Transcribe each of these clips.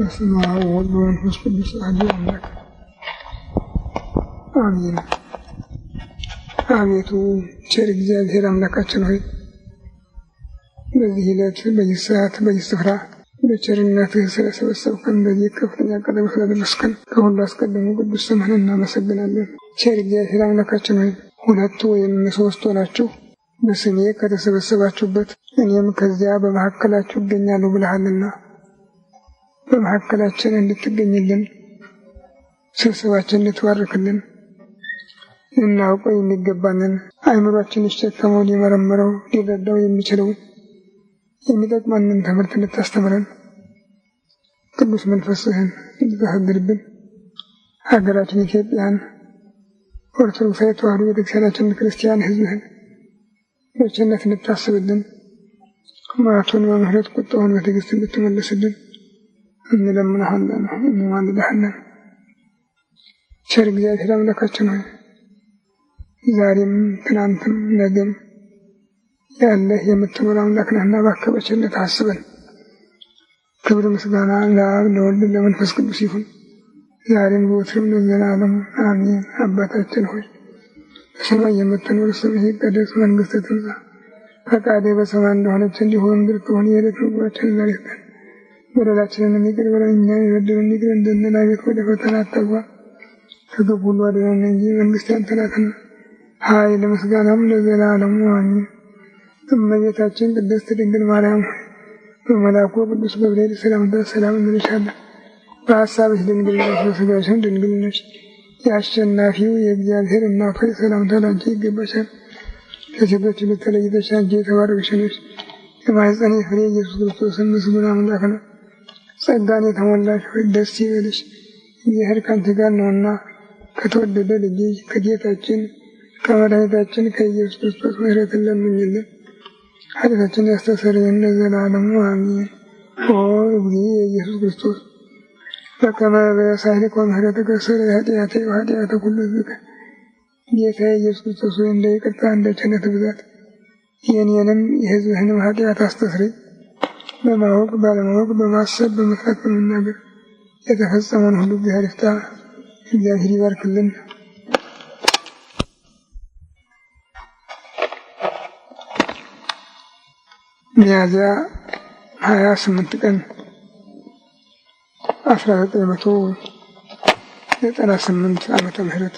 በስመ አብ ወወልድ ወመንፈስ ቅዱስ አሐዱ አምላክ አሜን። አቤቱ ቸር እግዚአብሔር አምላካችን ሆይ በዚህ ዕለት በዚህ ሰዓት በዚህ ስፍራ በቸርነትህ ስለሰበሰብከን በዚህ ከፍተኛ ቀጠሮ ስላደረስከን ከሁሉ አስቀድሞ ቅዱስ ስምህን እናመሰግናለን። ቸር እግዚአብሔር አምላካችን ሆይ ሁለት ወይም ሦስት ሆናችሁ በስሜ ከተሰበሰባችሁበት እኔም ከዚያ በመካከላችሁ እገኛለሁ ብለሃልና በመካከላችን እንድትገኝልን ስብሰባችን እንድትባርክልን እናውቀው የሚገባንን አእምሯችን ሊሸከመው ሊመረምረው ሊረዳው የሚችለውን የሚጠቅመንን ትምህርት እንድታስተምረን ቅዱስ መንፈስህን እንድታሳድርብን ሀገራችን ኢትዮጵያን ኦርቶዶክሳዊ ተዋሕዶ ቤተክርስቲያናችን ክርስቲያን ሕዝብህን በቸርነት እንድታስብልን መዓቱን በምሕረት ቁጣውን በትዕግስት እንድትመልስልን እንለምንሃለን እንማልድሃለን። ቸር እግዚአብሔር አምላካችን ሆይ ዛሬም ትናንትም ነገም ያለህ የምትኖር አምላክ ነህና እባክህ በቸርነትህ አስበን። ክብር ምስጋና ለአብ ለወልድ ለመንፈስ ቅዱስ ይሁን ዛሬም ዘወትርም ለዘላለሙ አሜን። አባታችን ሆይ በሰማይ የምትኖር ስምህ ይቀደስ፣ መንግሥትህ ትምጣ፣ ፈቃድህ በሰማይ እንደሆነች እንዲሁ በምድር ትሁን። የዕለት ምግባችንን ዛሬ ስጠን፣ በደላችንን ይቅር በለን እኛም የበደሉንን ይቅር እንደምንል፣ አቤቱ ወደ ፈተና አታግባን ከክፉ ሁሉ አድነን እንጂ መንግሥት ያንተ ናትና ኃይል ምስጋናም ለዘላለሙ አሜን። እመቤታችን ቅድስት ድንግል ማርያም ሆይ በመልአኩ ቅዱስ ገብርኤል ሰላምታ ሰላም እንልሻለን። በሐሳብሽ ድንግል ነሽ፣ በሥጋሽም ድንግል ነሽ። የአሸናፊው የእግዚአብሔር እናት ሆይ ሰላምታ ላንቺ ይገባሻል። ከሴቶች ሁሉ ተለይተሽ አንቺ የተባረክሽ ነሽ፣ የማኅፀንሽ ፍሬ ኢየሱስ ክርስቶስ ምስጉን አምላክ ነው። ጸጋን የተሞላሽ ሆይ ደስ ይበልሽ፣ እግዚአብሔር ከአንቺ ጋር ነውና ከተወደደ ልጅሽ ከጌታችን ከመድኃኒታችን ከኢየሱስ ክርስቶስ ምሕረትን ለምኝልን ኃጢአታችንን ያስተሰርይልን ለዘላለሙ አሜን። ኦ እግዚእ ኢየሱስ ክርስቶስ በከመ በሳህልከ ወምሕረትከ ስረይ ኃጢአቴ ወኃጢአተ ኩሉ ሕዝብከ። ጌታዬ ኢየሱስ ክርስቶስ ሆይ እንደ ይቅርታ እንደ ቸርነትህ ብዛት የእኔንም የሕዝብህንም ኃጢአት አስተስርይ። በማወቅ ባለማወቅ በማሰብ በመስራት በመናገር የተፈጸመውን ሁሉ እግዚአብሔር ይፍታ። እግዚአብሔር ይባርክልን። ሚያዝያ 28 ቀን 1998 ዓመተ ምህረት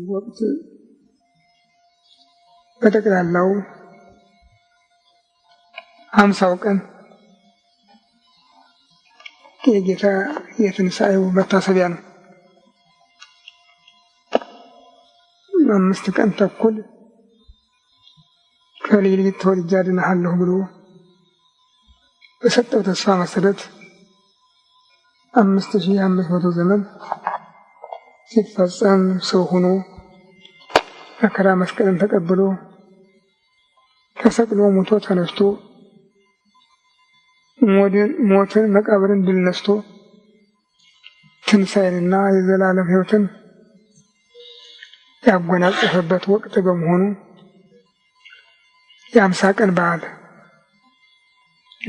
ወቅት በጠቅላላው 50ው ቀን የጌታ የትንሣኤው መታሰቢያ ነው። 5 ቀን ተኩል ከሌሊት ተወልጄ አድንሃለሁ ብሎ በሰጠው ተስፋ መሰረት 5500 ዘመን ሲፈጸም ሰው ሆኖ መከራ መስቀልን ተቀብሎ ተሰቅሎ ሞቶ ተነስቶ ሞትን መቃብርን ድል ነስቶ ትንሣኤንና የዘላለም ሕይወትን ያጎናጸፈበት ወቅት በመሆኑ የ50 ቀን በዓል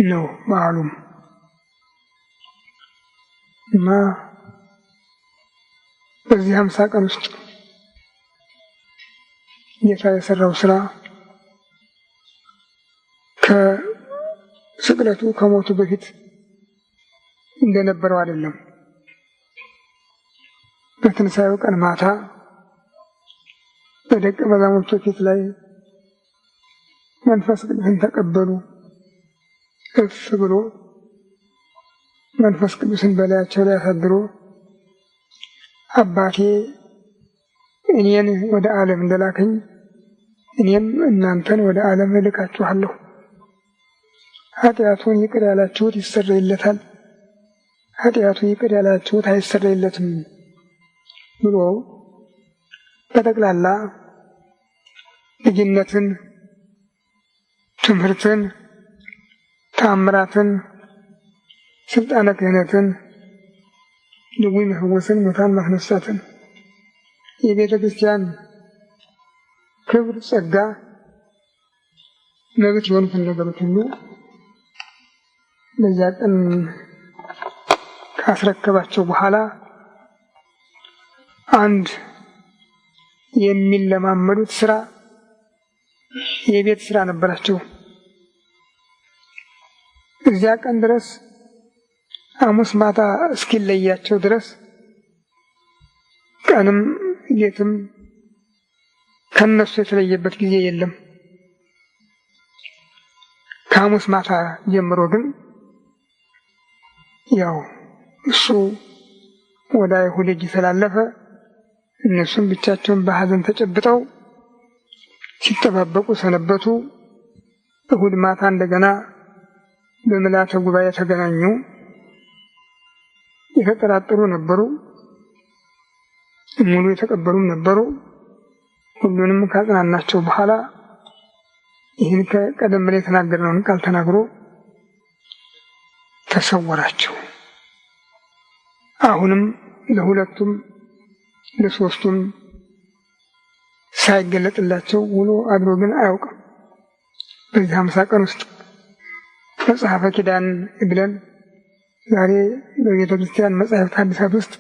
ነው። በዓሉም እና በዚህ 50 ቀን ውስጥ ጌታ የሰራው ስራ ከስቅለቱ ከሞቱ በፊት እንደነበረው አይደለም። በትንሣኤው ቀን ማታ በደቀ መዛሙርቱ ፊት ላይ መንፈስ ቅዱስን ተቀበሉ። እፍ ብሎ መንፈስ ቅዱስን በላያቸው ላይ አሳድሮ አባቴ እኔን ወደ ዓለም እንደላከኝ እኔም እናንተን ወደ ዓለም እልካችኋለሁ፣ ኃጢአቱን ይቅር ያላችሁት ይሰረይለታል፣ ኃጢአቱን ይቅር ያላችሁት አይሰረይለትም ብሎ በጠቅላላ ልጅነትን፣ ትምህርትን፣ ተአምራትን፣ ስልጣነ ክህነትን፣ ድውይ መፈወስን፣ ሙታን ማስነሳትን፣ የቤተ ክርስቲያን ክብር፣ ጸጋ፣ መብት የሆኑትን ነገሮች ሁሉ በዚያ ቀን ካስረከባቸው በኋላ አንድ የሚለማመዱት ስራ የቤት ስራ ነበራቸው። እዚያ ቀን ድረስ ሐሙስ ማታ እስኪለያቸው ድረስ ቀንም ሌትም ከነሱ የተለየበት ጊዜ የለም። ከሐሙስ ማታ ጀምሮ ግን ያው እሱ ወደ አይሁድ እጅ ተላለፈ። እነሱም ብቻቸውን በሐዘን ተጨብጠው ሲጠባበቁ ሰነበቱ። እሁድ ማታ እንደገና በምልዓተ ጉባኤ ተገናኙ። የተጠራጠሩ ነበሩ፣ ሙሉ የተቀበሉም ነበሩ። ሁሉንም ካጽናናቸው በኋላ ይህን ከቀደም ብለን የተናገርነውን ቃል ተናግሮ ተሰወራቸው። አሁንም ለሁለቱም ለሶስቱም ሳይገለጥላቸው ውሎ አድሮ ግን አያውቅም። በዚህ 50 ቀን ውስጥ መጽሐፈ ኪዳን ብለን ዛሬ በቤተ ክርስቲያን መጽሐፍት ሐዲሳት ውስጥ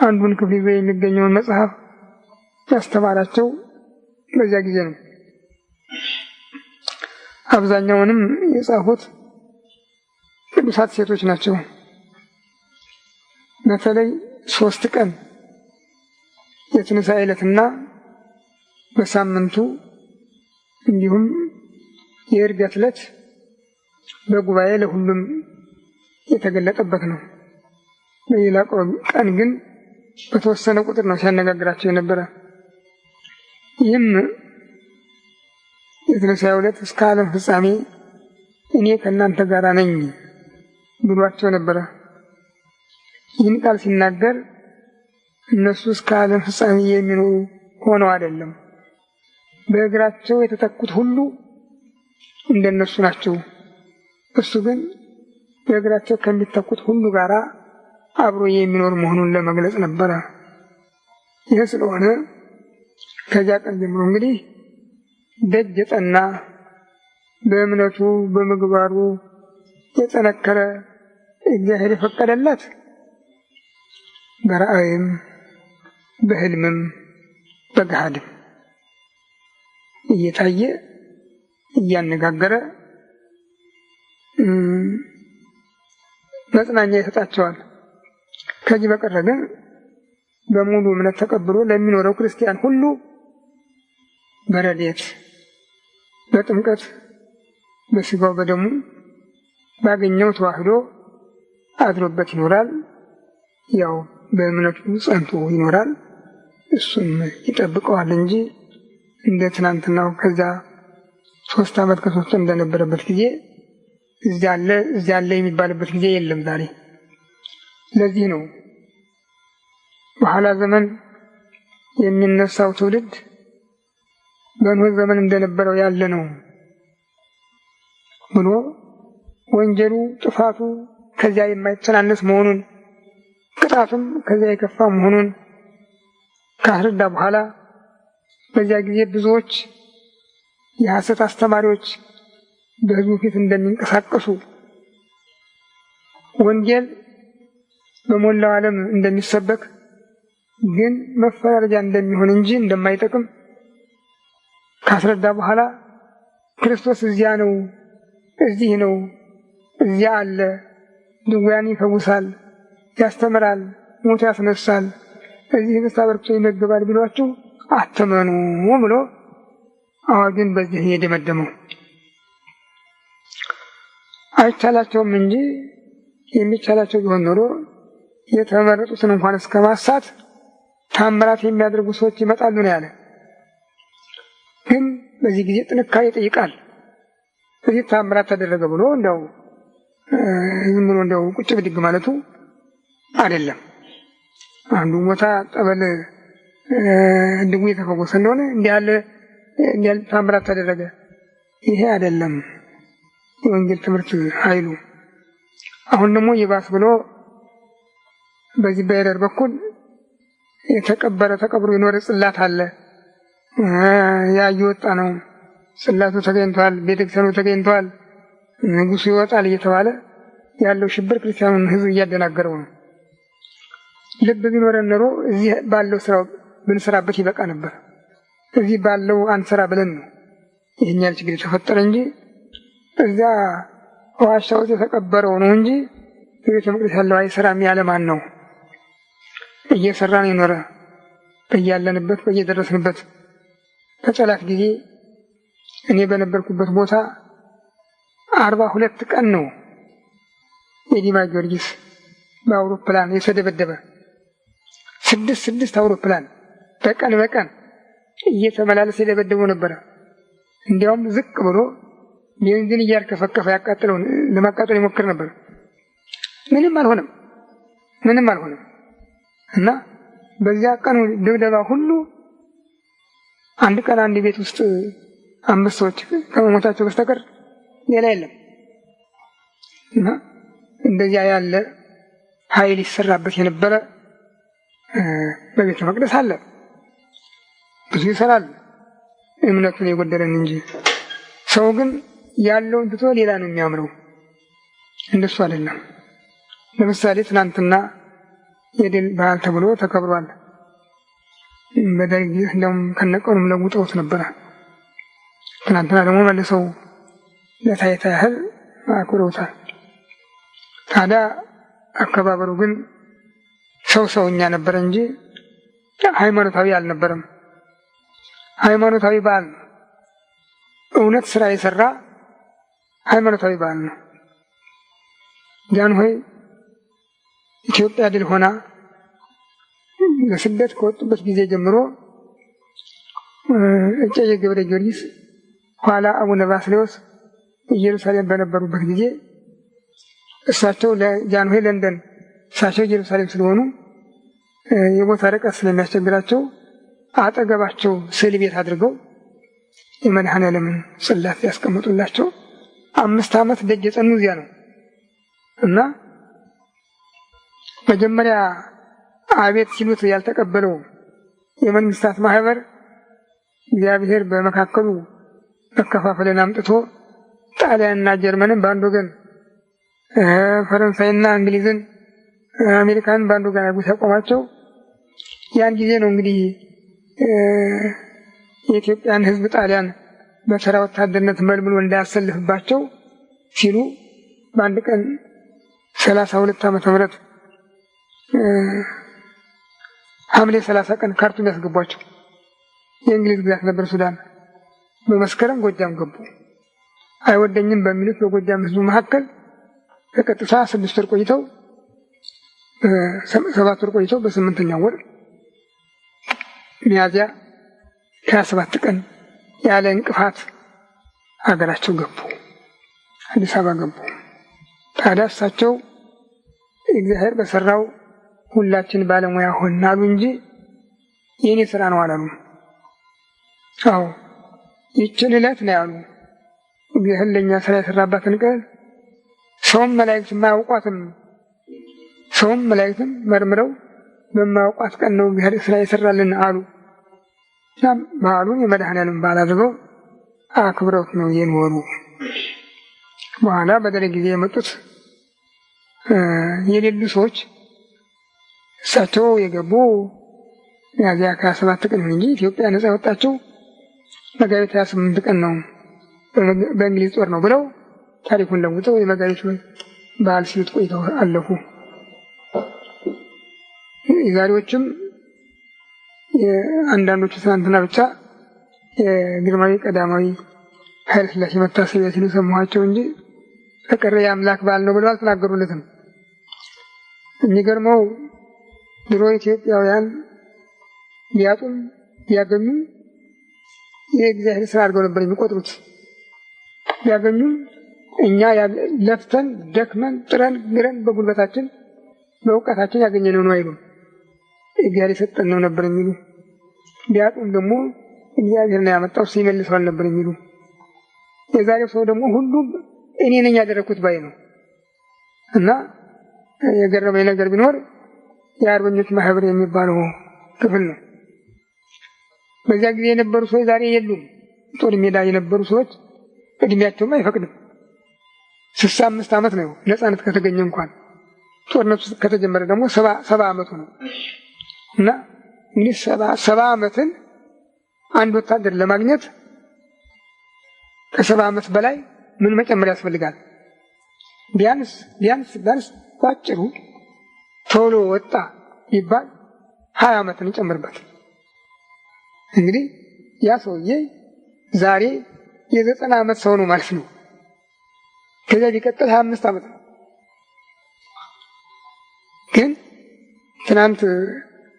አንዱን ክፍል ይዞ የሚገኘውን መጽሐፍ ያስተማራቸው በዚያ ጊዜ ነው። አብዛኛውንም የጻፉት ቅዱሳት ሴቶች ናቸው። በተለይ 3 ቀን የትንሣኤ ዕለትና በሳምንቱ እንዲሁም የዕርገት ዕለት በጉባኤ ለሁሉም የተገለጠበት ነው። በሌላ ቀን ግን በተወሰነ ቁጥር ነው ሲያነጋግራቸው የነበረ። ይህም የትንሣኤ ዕለት እስከ ዓለም ፍጻሜ እኔ ከእናንተ ጋር ነኝ ብሏቸው ነበረ። ይህን ቃል ሲናገር እነሱ እስከ ዓለም ፍጻሜ የሚኖሩ ሆነው አይደለም። በእግራቸው የተተኩት ሁሉ እንደነሱ ናቸው። እሱ ግን በእግራቸው ከሚተኩት ሁሉ ጋር አብሮ የሚኖር መሆኑን ለመግለጽ ነበረ። ይህ ስለሆነ ከዚያ ቀን ጀምሮ እንግዲህ ደጅ የጠና በእምነቱ በምግባሩ የጠነከረ እግዚአብሔር የፈቀደለት በራእይም በሕልምም በገሃድም እየታየ እያነጋገረ መጽናኛ ይሰጣቸዋል። ከዚህ በቀር ግን በሙሉ እምነት ተቀብሎ ለሚኖረው ክርስቲያን ሁሉ በረድኤት በጥምቀት በሥጋው በደሙ ባገኘው ተዋህዶ አድሮበት ይኖራል። ያው በእምነቱ ጸንቶ ይኖራል። እሱም ይጠብቀዋል እንጂ እንደ ትናንትናው ከዛ 3 ዓመት ከ3 እንደነበረበት ጊዜ እዚያ አለ የሚባልበት ጊዜ የለም ዛሬ። ለዚህ ነው በኋላ ዘመን የሚነሳው ትውልድ በኖህ ዘመን እንደነበረው ያለ ነው ብሎ ወንጀሉ ጥፋቱ ከዚያ የማይተናነስ መሆኑን ቅጣቱም ከዚያ የከፋ መሆኑን ካስረዳ በኋላ በዚያ ጊዜ ብዙዎች የሐሰት አስተማሪዎች በሕዝቡ ፊት እንደሚንቀሳቀሱ ወንጌል በሞላው ዓለም እንደሚሰበክ ግን መፈራረጃ እንደሚሆን እንጂ እንደማይጠቅም ካስረዳ በኋላ ክርስቶስ እዚያ ነው፣ እዚህ ነው፣ እዚያ አለ፣ ድውያን ይፈውሳል፣ ያስተምራል፣ ሞት ያስነሳል፣ እዚህ ንስሐ አበርክቶ ይመግባል ቢሏችሁ አትመኑ ብሎ አዋጁን በዚህ የደመደመው። አይቻላቸውም እንጂ የሚቻላቸው ቢሆን ኖሮ የተመረጡትን እንኳን እስከ ማሳት ታምራት የሚያደርጉ ሰዎች ይመጣሉ ነው ያለ። ግን በዚህ ጊዜ ጥንካሬ ይጠይቃል። እዚህ ታምራት ተደረገ ብሎ እንደው ዝም ብሎ እንደው ቁጭ ብድግ ማለቱ አይደለም። አንዱ ቦታ ጠበል ድጉ የተፈወሰ እንደሆነ እንዲህ ያለ ታምራት ተደረገ፣ ይሄ አይደለም የወንጌል ትምህርት ኃይሉ። አሁን ደግሞ ይባስ ብሎ በዚህ በኤረር በኩል የተቀበረ ተቀብሮ የኖረ ጽላት አለ። ያ እየወጣ ነው ጽላቱ ተገኝቷል፣ ቤተክርስቲያኑ ተገኝቷል፣ ንጉሱ ይወጣል እየተባለ ያለው ሽብር ክርስቲያኑን ሕዝብ እያደናገረው ነው። ልብ ቢኖረን ኖሮ እዚህ ባለው ስራው ብንሰራበት ይበቃ ነበር። እዚህ ባለው አንሰራ ብለን ነው ይህኛል ችግር የተፈጠረ እንጂ እዚያ ዋሻ ውስጥ የተቀበረው ነው እንጂ በቤተ መቅደስ ያለው አይሰራም ያለ ማን ነው? እየሰራን የኖረ በያለንበት በየደረስንበት። በጠላት ጊዜ እኔ በነበርኩበት ቦታ 42 ቀን ነው የዲማ ጊዮርጊስ በአውሮፕላን የተደበደበ። 6 አውሮፕላን በቀን እየተመላለሰ የደበደበው ነበረ። እንዲያውም ዝቅ ብሎ ቤንዚን እያርከፈከፈ ያቃጥለውን ለማቃጠል ይሞክር ነበር። ምንም አልሆነም። እና በዚያ ቀኑ ድብደባ ሁሉ አንድ ቀን አንድ ቤት ውስጥ 5 ሰዎች ከመሞታቸው በስተቀር ሌላ የለም። እና እንደዚያ ያለ ኃይል ይሰራበት የነበረ በቤተ መቅደስ አለ። ብዙ ይሰራል፣ እምነቱን የጎደለን እንጂ። ሰው ግን ያለውን ትቶ ሌላ ነው የሚያምረው። እንደሱ አይደለም። ለምሳሌ ትናንትና የድል በዓል ተብሎ ተከብሯል። በደርግ ጊዜ እንደውም ከነቀኑም ለውጠውት ነበረ። ትናንትና ደግሞ መልሰው ለታይታ ያህል አክብረውታል። ታዲያ አከባበሩ ግን ሰውኛ ነበረ እንጂ ሃይማኖታዊ አልነበረም። ሃይማኖታዊ በዓል ነው። እውነት ስራ የሰራ ሃይማኖታዊ በዓል ነው። ጃንሆይ ኢትዮጵያ ድል ሆና ለስደት ከወጡበት ጊዜ ጀምሮ እጨጌ ገብረ ጊዮርጊስ ኋላ አቡነ ባስልዮስ ኢየሩሳሌም በነበሩበት ጊዜ እሳቸው ለጃንሆይ ለንደን እሳቸው ኢየሩሳሌም ስለሆኑ የቦታ ርቀት ስለሚያስቸግራቸው አጠገባቸው ስዕል ቤት አድርገው የመድኃኔዓለምን ጽላት ያስቀምጡላቸው 5 ዓመት ደጅ የጸኑ እዚያ ነው። እና መጀመሪያ አቤት ሲሉት ያልተቀበለው የመንግስታት ማህበር እግዚአብሔር በመካከሉ መከፋፈልን አምጥቶ ጣሊያንና ጀርመንን በአንድ ወገን፣ ፈረንሳይና እንግሊዝን አሜሪካንን በአንድ ወገን አድርጎ ሲያቆማቸው ያን ጊዜ ነው እንግዲህ የኢትዮጵያን ሕዝብ ጣሊያን በተራ ወታደርነት መልምሎ እንዳያሰልፍባቸው ሲሉ በአንድ ቀን 32 ዓመተ ምህረት ሐምሌ 30 ቀን ካርቱም ያስገቧቸው። የእንግሊዝ ግዛት ነበር ሱዳን። በመስከረም ጎጃም ገቡ። አይወደኝም በሚሉት በጎጃም ሕዝቡ መካከል በቀጥታ 6 ወር ቆይተው 7 ወር ቆይተው በ8ኛው ወር ሚያዝያ 27 ቀን ያለ እንቅፋት ሀገራቸው ገቡ፣ አዲስ አበባ ገቡ። ታዲያ እሳቸው እግዚአብሔር በሰራው ሁላችን ባለሙያ ሆንን አሉ እንጂ የኔ ስራ ነው አላሉም። አዎ ይችን ዕለት ነው ያሉ። እግዚአብሔር ለእኛ ስራ የሰራባትን ቀን ሰውም መላእክትም አያውቋትም። ሰውም መላእክትም መርምረው በማያውቋት ቀን ነው እግዚአብሔር ስራ የሰራልን አሉ። እናም በዓሉን የመድኃኔዓለም በዓል አድርገው አክብረውት ነው የኖሩ። በኋላ በደርግ ጊዜ የመጡት የሌሉ ሰዎች እሳቸው የገቡ ሚያዝያ 27 ቀን እንጂ ኢትዮጵያ ነጻ ያወጣቸው መጋቢት 28 ቀን ነው በእንግሊዝ ጦር ነው ብለው ታሪኩን ለውጠው የመጋቢት በዓል ሲሉት ቆይተው አለፉ። የዛሬዎችም አንዳንዶቹ ትናንትና ብቻ የግርማዊ ቀዳማዊ ኃይለ ሥላሴ መታሰቢያ ሲሉ ሰማኋቸው እንጂ በቀረ የአምላክ በዓል ነው ብለው አልተናገሩለትም። የሚገርመው ድሮ ኢትዮጵያውያን ቢያጡም ቢያገኙም የእግዚአብሔር ስራ አድርገው ነበር የሚቆጥሩት። ቢያገኙም እኛ ለፍተን ደክመን ጥረን ግረን በጉልበታችን በእውቀታችን ያገኘነው ነው አይሉም። እግዚአብሔር የሰጠን ነው ነበር የሚሉ። ቢያጡም ደግሞ እግዚአብሔር ነው ያመጣው ሲመልሰዋል ነበር የሚሉ። የዛሬው ሰው ደግሞ ሁሉም እኔ ነኝ ያደረኩት ባይ ነው። እና የገረመኝ ነገር ቢኖር የአርበኞች ማህበር የሚባለው ክፍል ነው። በዚያ ጊዜ የነበሩ ሰዎች ዛሬ የሉም። ጦር ሜዳ የነበሩ ሰዎች እድሜያቸውም አይፈቅድም። 65 ዓመት ነው ነፃነት ከተገኘ እንኳን ጦርነቱ ከተጀመረ ደግሞ 70 ዓመቱ ነው። እና እንግዲህ 70 ዓመትን አንድ ወታደር ለማግኘት ከ70 ዓመት በላይ ምን መጨመር ያስፈልጋል? ቢያንስ ባጭሩ ቶሎ ወጣ ይባል 20 ዓመትን እንጨምርበት። እንግዲህ ያ ሰውዬ ዛሬ የ90 ዓመት ሰው ነው ማለት ነው። ከዚያ ቢቀጥል 25 ዓመት ነው። ግን ትናንት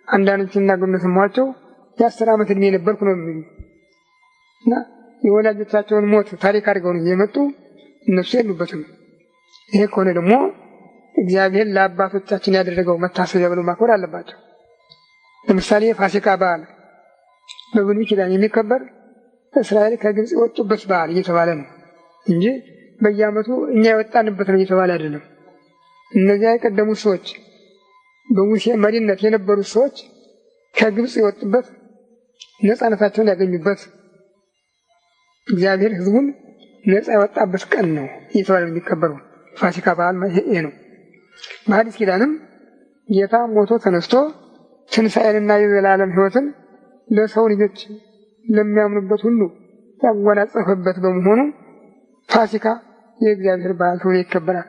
አንዳንዶች ሲናገሩ እንደሰማኋቸው የ10 ዓመት ዕድሜ ነበርኩ ነው የሚሉት እና የወላጆቻቸውን ሞት ታሪክ አድርገው ነው የመጡ እነሱ የሉበትም። ይሄ ከሆነ ደግሞ እግዚአብሔር ለአባቶቻችን ያደረገው መታሰቢያ ብለው ማክበር አለባቸው። ለምሳሌ የፋሲካ በዓል በብሉይ ኪዳን የሚከበር እስራኤል ከግብፅ የወጡበት በዓል እየተባለ ነው እንጂ በየዓመቱ እኛ የወጣንበት ነው እየተባለ አይደለም። እነዚያ የቀደሙት ሰዎች በሙሴ መሪነት የነበሩት ሰዎች ከግብፅ የወጡበት ነፃነታቸውን ያገኙበት እግዚአብሔር ሕዝቡን ነፃ ያወጣበት ቀን ነው እየተባለ የሚከበረው ፋሲካ በዓል ይሄ ነው። በሐዲስ ኪዳንም ጌታ ሞቶ ተነስቶ ትንሣኤንና የዘላለም ሕይወትን ለሰው ልጆች ለሚያምኑበት ሁሉ ያጎናጸፈበት በመሆኑ ፋሲካ የእግዚአብሔር በዓል ሆኖ ይከበራል።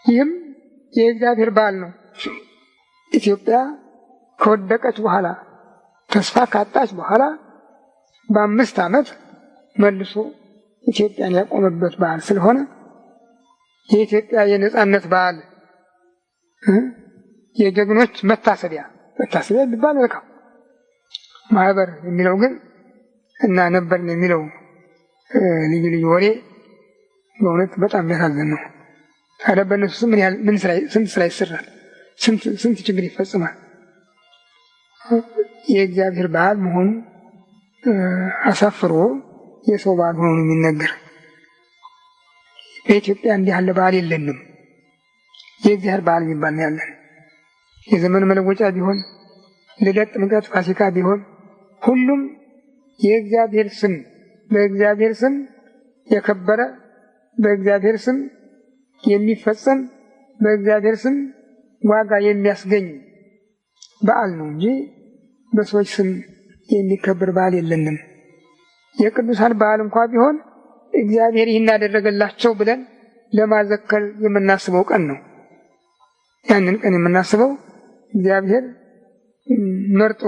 ይህም የእግዚአብሔር በዓል ነው። ኢትዮጵያ ከወደቀች በኋላ ተስፋ ካጣች በኋላ በ5 ዓመት መልሶ ኢትዮጵያን ያቆመበት በዓል ስለሆነ የኢትዮጵያ የነጻነት በዓል የጀግኖች መታሰቢያ ቢባል መልካም። ማህበር የሚለው ግን እና ነበርን የሚለው ልዩ ወሬ በእውነት በጣም የሚያሳዝን ነው። ታዲያ በእነሱ ስንት ስራ ይሰራል? ስንት ችግር ይፈጽማል? የእግዚአብሔር በዓል መሆኑ አሳፍሮ የሰው በዓል ሆኖ ነው የሚነገር። በኢትዮጵያ እንዲህ ያለ በዓል የለንም። የእግዚአብሔር በዓል የሚባል ነው ያለን። የዘመን መለወጫ ቢሆን፣ ልደት፣ ጥምቀት፣ ፋሲካ ቢሆን ሁሉም የእግዚአብሔር ስም በእግዚአብሔር ስም የከበረ በእግዚአብሔር ስም የሚፈጸም በእግዚአብሔር ስም ዋጋ የሚያስገኝ በዓል ነው እንጂ በሰዎች ስም የሚከበር በዓል የለንም። የቅዱሳን በዓል እንኳ ቢሆን እግዚአብሔር ይህን ያደረገላቸው ብለን ለማዘከር የምናስበው ቀን ነው። ያንን ቀን የምናስበው እግዚአብሔር መርጦ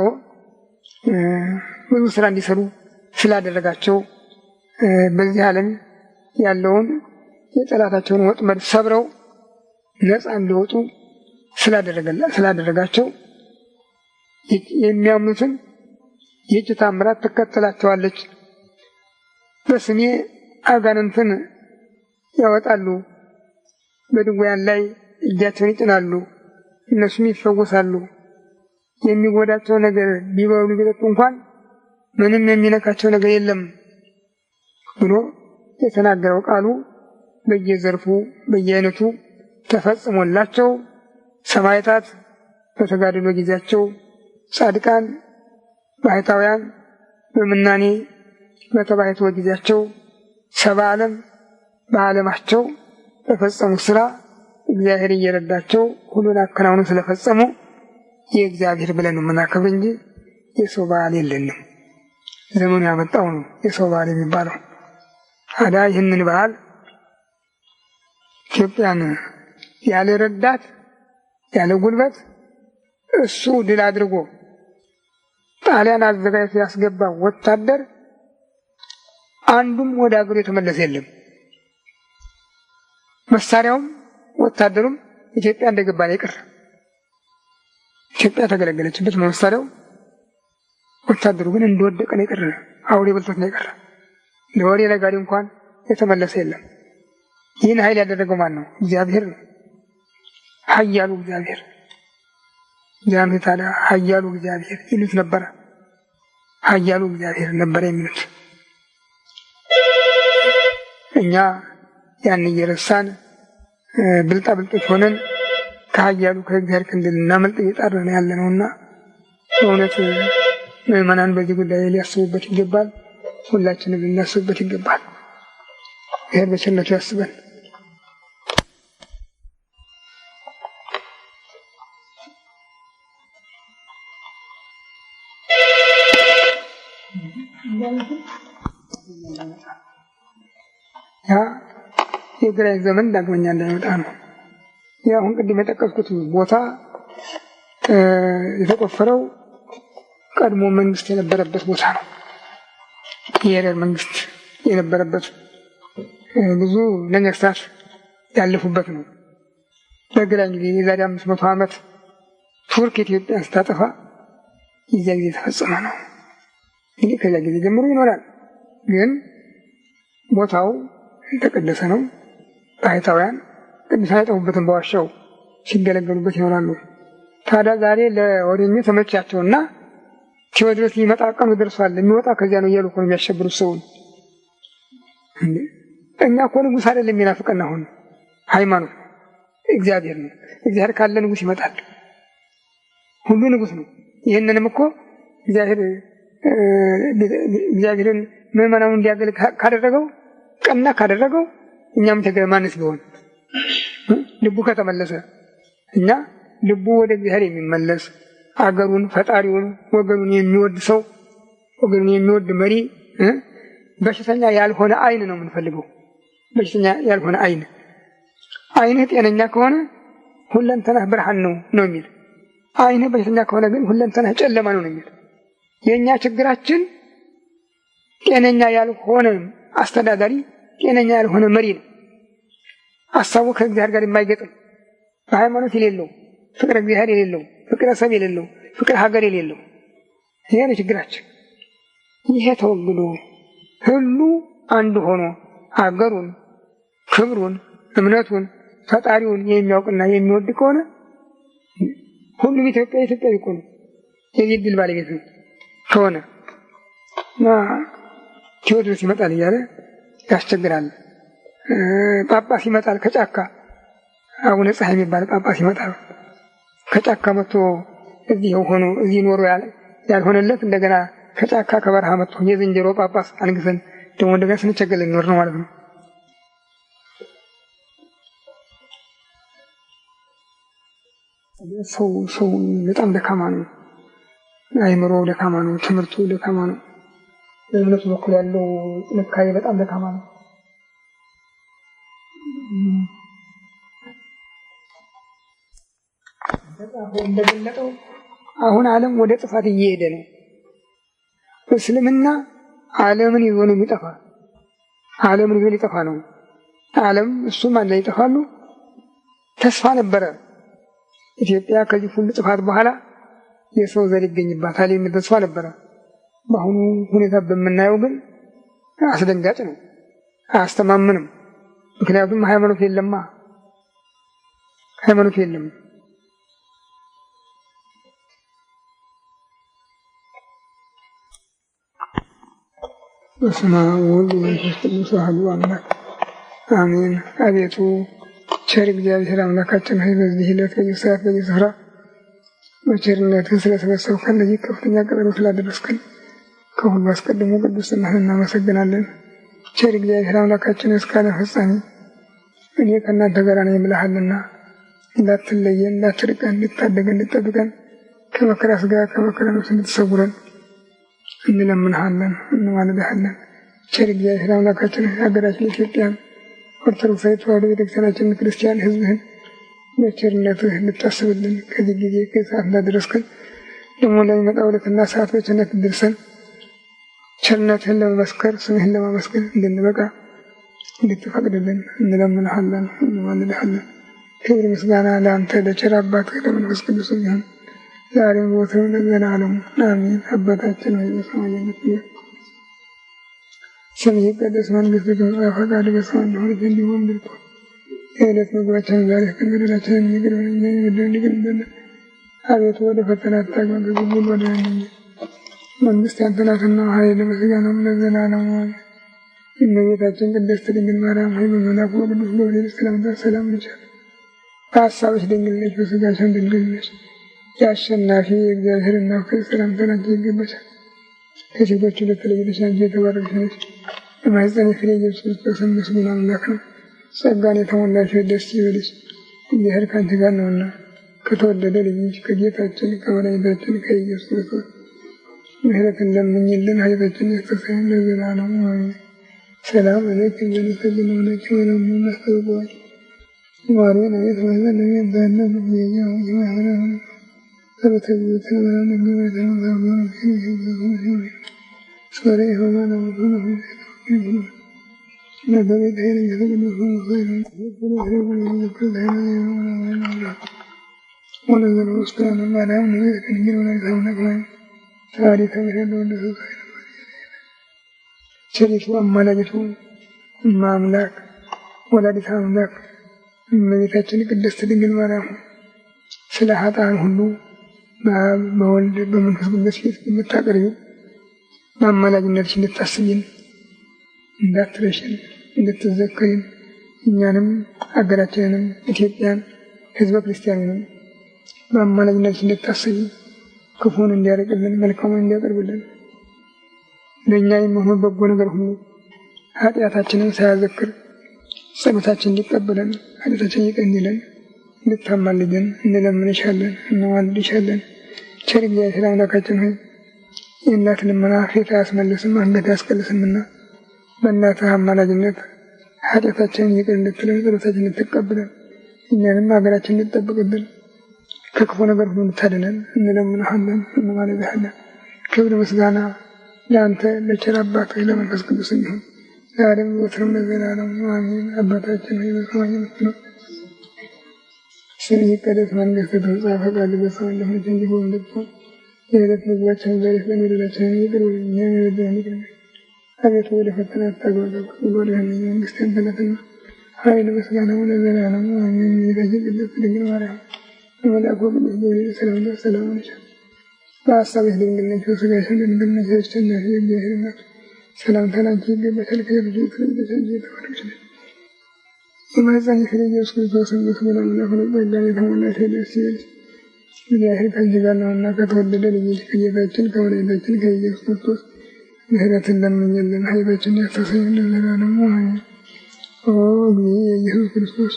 ብዙ ስራ እንዲሰሩ ስላደረጋቸው በዚህ ዓለም ያለውን የጠላታቸውን ወጥመድ ሰብረው ነፃ እንዲወጡ ስላደረጋቸው የሚያምኑትን ይህች ታምራት ትከተላቸዋለች። በስሜ አጋንንትን ያወጣሉ፣ በድውያን ላይ እጃቸውን ይጭናሉ፣ እነሱም ይፈወሳሉ። የሚጎዳቸው ነገር ቢበሉ ቢጠጡ እንኳን ምንም የሚነካቸው ነገር የለም ብሎ የተናገረው ቃሉ በየዘርፉ በየአይነቱ ተፈጽሞላቸው ሰማዕታት በተጋድሎ ጊዜያቸው፣ ጻድቃን ባሕታውያን በምናኔ በተባሕቶ ጊዜያቸው፣ ሰብአ ዓለም በዓለማቸው በፈጸሙት ስራ እግዚአብሔር እየረዳቸው ሁሉን አከናውነው ስለፈጸሙ የእግዚአብሔር ብለን ነው የምናከብር እንጂ የሰው በዓል የለንም። ዘመኑ ያመጣው ነው የሰው በዓል የሚባለው። ታዲያ ይህንን በዓል ኢትዮጵያን ያለ ረዳት ያለ ጉልበት እሱ ድል አድርጎ ጣሊያን አዘጋጅቶ ያስገባ ወታደር አንዱም ወደ አገሩ የተመለሰ የለም። መሳሪያውም ወታደሩም ኢትዮጵያ እንደገባ ነው የቀረ። ኢትዮጵያ ተገለገለችበት መሳሪያው፣ ወታደሩ ግን እንደወደቀ ነው የቀረ። አውሬ በልቶት ነው የቀረ። ለወሬ ነጋሪ እንኳን የተመለሰ የለም። ይህን ኃይል ያደረገው ማን ነው? እግዚአብሔር ነው። ኃያሉ እግዚአብሔር ታዲያ ኃያሉ እግዚአብሔር ይሉት ነበረ። ኃያሉ እግዚአብሔር ነበረ የሚሉት። እኛ ያን እየረሳን ብልጣ ብልጦች ሆነን ከኃያሉ ከእግዚአብሔር ክንድ ልናመልጥ እየጣርን ያለ ነውና በእውነት ምዕመናን በዚህ ጉዳይ ሊያስቡበት ይገባል። ሁላችንም ልናስብበት ይገባል። ይሄ በቸርነቱ ያስበን። ያ የግራኝ ዘመን ዳግመኛ እንዳይመጣ ነው። ያ አሁን ቅድም የጠቀስኩት ቦታ የተቆፈረው ቀድሞ መንግስት የነበረበት ቦታ ነው። የኤረር መንግስት የነበረበት ብዙ ነገስታት ያለፉበት ነው። በግራኝ ጊዜ የዛሬ 500 ዓመት ቱርክ ኢትዮጵያን ስታጠፋ የዚያ ጊዜ የተፈጸመ ነው። እንግዲህ ከዚያ ጊዜ ጀምሮ ይኖራል። ግን ቦታው የተቀደሰ ነው። ባሕታውያን ቅዱሳን የጠፉበትን በዋሻው ሲገለገሉበት ይኖራሉ። ታዲያ ዛሬ ለወሬኞች ተመቻቸውና ቴዎድሮስ ሊመጣ ቀኑ ደርሷል የሚወጣ ከዚያ ነው እያሉ እኮ ነው የሚያሸብሩት ሰውን። እኛ እኮ ንጉሥ አይደለም የሚናፍቀን፣ አሁን ሃይማኖት እግዚአብሔር ነው። እግዚአብሔር ካለ ንጉሥ ይመጣል። ሁሉ ንጉሥ ነው። ይህንንም እኮ እግዚአብሔርን ምዕመናኑ እንዲያገለግል ካደረገው ቀና ካደረገው እኛም ማንስ ቢሆን ልቡ ከተመለሰ እኛ ልቡ ወደ እግዚአብሔር የሚመለስ አገሩን፣ ፈጣሪውን፣ ወገኑን የሚወድ ሰው፣ ወገኑን የሚወድ መሪ፣ በሽተኛ ያልሆነ አይን ነው የምንፈልገው። በሽተኛ ያልሆነ አይን። አይንህ ጤነኛ ከሆነ ሁለንተናህ ብርሃን ነው የሚል። አይንህ በሽተኛ ከሆነ ግን ሁለንተናህ ጨለማ ነው የሚል። የእኛ ችግራችን ጤነኛ ያልሆነ አስተዳዳሪ፣ ጤነኛ ያልሆነ መሪ ነው። ሀሳቡ ከእግዚአብሔር ጋር የማይገጥም፣ በሃይማኖት የሌለው፣ ፍቅረ እግዚአብሔር የሌለው፣ ፍቅረ ሰብ የሌለው፣ ፍቅረ ሀገር የሌለው። ይሄ ነው ችግራችን። ይሄ ተወግዶ ሁሉ አንድ ሆኖ ሀገሩን፣ ክብሩን፣ እምነቱን፣ ፈጣሪውን የሚያውቅና የሚወድ ከሆነ ሁሉም ኢትዮጵያዊ እኮ ነው። የዚህ ድል ባለቤት ነው ከሆነ ቴዎድሮስ ይመጣል እያለ ያስቸግራል። ጳጳስ ይመጣል ከጫካ። አቡነ ፀሐይ የሚባል ጳጳስ ይመጣል ከጫካ መጥቶ እዚህ ሆኖ እዚህ ኖሮ ያልሆነለት እንደገና ከጫካ ከበረሃ መጥቶ የዝንጀሮ ጳጳስ አንግሰን ደግሞ እንደገና ስንቸገር ልንኖር ነው ማለት ነው። ሰው በጣም ደካማ ነው። አይምሮ ደካማ ነው። ትምህርቱ ደካማ ነው። በእምነቱ በኩል ያለው ጥንካሬ በጣም ደካማ ነው። እንደገለጠው አሁን ዓለም ወደ ጥፋት እየሄደ ነው። እስልምና ዓለምን ይዞ ነው የሚጠፋ። ዓለምን ይዞ ሊጠፋ ነው። ዓለም እሱም አንድ ላይ ይጠፋሉ። ተስፋ ነበረ ኢትዮጵያ ከዚህ ሁሉ ጥፋት በኋላ የሰው ዘር ይገኝባታል የሚል ተስፋ ነበረ። በአሁኑ ሁኔታ በምናየው ግን አስደንጋጭ ነው። አያስተማምንም። ምክንያቱም ሃይማኖት የለማ። ሃይማኖት የለም። በስመ አብ ወወልድ ወመንፈስ ቅዱስ አሐዱ አምላክ አሜን። አቤቱ ቸር እግዚአብሔር አምላካችን ሆይ በዚህ ዕለት በዚህ ሰዓት በዚህ ስፍራ በቸርነትህ ስለሰበሰብከን ለዚህ ከፍተኛ ቀጠሮ ስላደረስከን ከሁሉ አስቀድሞ ቅዱስ ስምህን እናመሰግናለን። ቸር እግዚአብሔር አምላካችን እስከ ዓለም ፍጻሜ እኔ ከእናንተ ጋር ነኝ ብለሃልና እንዳትለየን፣ እንዳትርቀን፣ እንድታደገን፣ እንድትጠብቀን ከመከራ ሥጋ ከመከራ ነፍስ እንድትሰውረን እንለምንሃለን፣ እንማልድሃለን። ቸር እግዚአብሔር አምላካችን ሀገራችን ኢትዮጵያን ኦርቶዶክሳዊ ተዋሕዶ ቤተክርስቲያናችን ክርስቲያን ሕዝብህን በቸርነትህ እንድታስብልን ከዚህ ጊዜ ከሰዓት እንዳደረስከን ደግሞ ለሚመጣው ዕለትና ሰዓት በቸርነት እንድርሰን ቸርነትህን ለመመስከር ስምህን ለማመስገን እንድንበቃ እንድትፈቅድልን እንለምንሃለን፣ እንማልድሃለን። ክብር ምስጋና ለአንተ ለቸር አባትህ ለመንፈስ ቅዱስ ይሁን ዛሬም ዘወትርም ለዘላለሙ አሜን። አባታችን ሆይ በሰማይ የምትኖር ስምህ ይቀደስ፣ መንግሥትህ ትምጣ፣ ፈቃድህ በሰማይ እንደሆነች እንዲሁ በምድር ትሁን። የዕለት ምግባችንን ዛሬ ስጠን፣ በደላችንን ይቅር በለን እኛም የበደሉንን ይቅር እንደምንል። አቤቱ ወደ ፈተና አታግባን፣ ከክፉ ሁሉ አድነን እንጂ መንግሥት ያንተ ናትና ኃይል ምስጋናም ለዘላለሙ አሜን። እመቤታችን ቅድስት ድንግል ማርያም ሆይ በመልአኩ በቅዱስ ገብርኤል ሰላምታ ሰላም እንልሻለን። በሐሳብሽ ድንግል ነሽ፣ በሥጋሽም ድንግል ነሽ። የአሸናፊ የእግዚአብሔር እናት ሆይ ሰላምታ ላንቺ ይገባሻል። ከሴቶች ለተለየች አንቺ የተባረክሽ ነሽ፣ በማኅፀንሽ ፍሬ ኢየሱስ ክርስቶስ ምስጉን አምላክ ነው። ጸጋን የተሞላሽ ደስ ይበልሽ፣ እግዚአብሔር ከአንቺ ጋር ነውና ከተወደደ ልጅሽ ከጌታችን ከመድኃኒታችን ከኢየሱስ ክርስቶስ ምሕረትን ለምኝልን ኃጢአታችንን ያስተሰርይልን ለዘላለሙ አሜን። ሰላም ለኪ ዘንሰግድ ለኪ ወለሙ ናስተውቋል ማርያም አቤት ወዘን ነቢይ ባነብ የያው ይማህራን ተበተብተን ወራን ግብረን ዘመን ይሁን ሶሬ ሆማና ወሆነ ነብይ ታይነ ይሁን ወለዘን ወስታና ማርያም ነቢይ ከንግር ወላይ ታውነቀላይ ታሪክ ከመሄድ ወደ ቸሪቱ አማላጅቱ አምላክ ወላዲተ አምላክ እመቤታችን ቅድስት ድንግል ማርያም ስለ ኃጥአን ሁሉ በአብ በወልድ በመንፈስ ቅዱስ ፊት የምታቀርቢው በአማላጅነትሽ እንድታስቢን እንዳትረሽን እንድትዘከሪን እኛንም አገራችንንም ኢትዮጵያን ሕዝበ ክርስቲያኑንም በአማላጅነትሽ እንድታስቢ ክፉን እንዲያርቅልን መልካሙን እንዲያቀርብልን ለእኛ የሚሆን በጎ ነገር ሁሉ ኃጢአታችንን ሳያዘክር ጸሎታችን እንዲቀበለን ኃጢአታችን ይቅር እንዲለን እንድታማልደን እንለምንሻለን፣ እንዋልድሻለን። ቸር እግዚአብሔር አምላካችን ሆይ የእናት ልመና ፊት አያስመልስም አንገት አያስቀልስምና በእናትህ አማላጅነት ኃጢአታችንን ይቅር እንድትለን ጸሎታችን እንድትቀበለን እኛንም ሀገራችን እንድትጠብቅልን ከክፉ ነገር ሁሉ እንድታድነን እንለምንሃለን፣ እንማልድሃለን። ክብር ምስጋና ለአንተ ለቸር አባትህ ለመንፈስ ቅዱስ ይሁን ዛሬም ዘወትርም ለዘላለሙ አሜን። አባታችን ሆይ በሰማይ የምትኖር ስምህ ይቀደስ፣ መንግሥትህ ትምጣ፣ ፈቃድህ በሰማይ እንደሆነች እንዲሁ በምድር ትሁን። የዕለት ምግባችንን ዛሬ ስጠን፣ በደላችንን ይቅር በለን እኛም የበደሉንን ይቅር በለን። አቤቱ ወደ ፈተና አታግባን፣ ከክፉ አድነን። መንግሥት ያንተ ናትና ኃይል ምስጋናው ለዘላለሙ አሜን። እመቤታችን ቅድስት ድንግል ማርያም በመልአኩ ቅዱስ ገብርኤል ሰላምታ ሰላም እልሻለሁ። በሐሳብሽ ድንግል ነሽ፣ በሥጋሽም ድንግል ነሽ። አሸናፊ እግዚአብሔር እናት ሰላምታ ላንቺ ይገባሻል። ከሴቶች ሁሉ ተለይተሽ አንቺ የተባረክሽ ነሽ፣ የማኅፀንሽ ፍሬ ኢየሱስ ክርስቶስ ምስጉን አምላክ ነው። ጸጋን የተሞላሽ ደስ ይበልሽ፣ እግዚአብሔር ከአንቺ ጋር ነውና ከተወደደ ልጅሽ ከጌታችን ከመድኃኒታችን ከኢየሱስ ክርስቶስ ምሕረትን ለምኝልን ኃጢአታችንን ያስተሰርይልን ለዘላለሙ አሜን። ኦ እግዚእ ኢየሱስ ክርስቶስ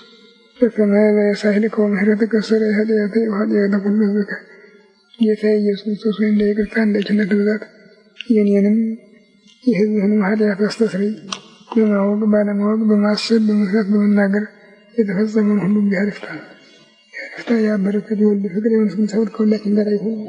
በከመ በሳህልከ ወምሕረትከ ሠረይ ኃጢአቴ ወኃጢአተ ኩሉ ሕዝብከ። ጌታ ኢየሱስ ክርስቶስ ሆይ እንደ ይቅርታ እንደ ቸርነት ብዛት የእኔንም የሕዝብህንም ኃጢአት አስተስርይ። በማወቅ ባለማወቅ በማሰብ በመስራት በመናገር የተፈጸመውን ሁሉ እግዚአብሔር ይፍታ። የበረከት የወልድ ፍቅር የመንፈስ ቅዱስ ከሁላችን ጋር ይሁን።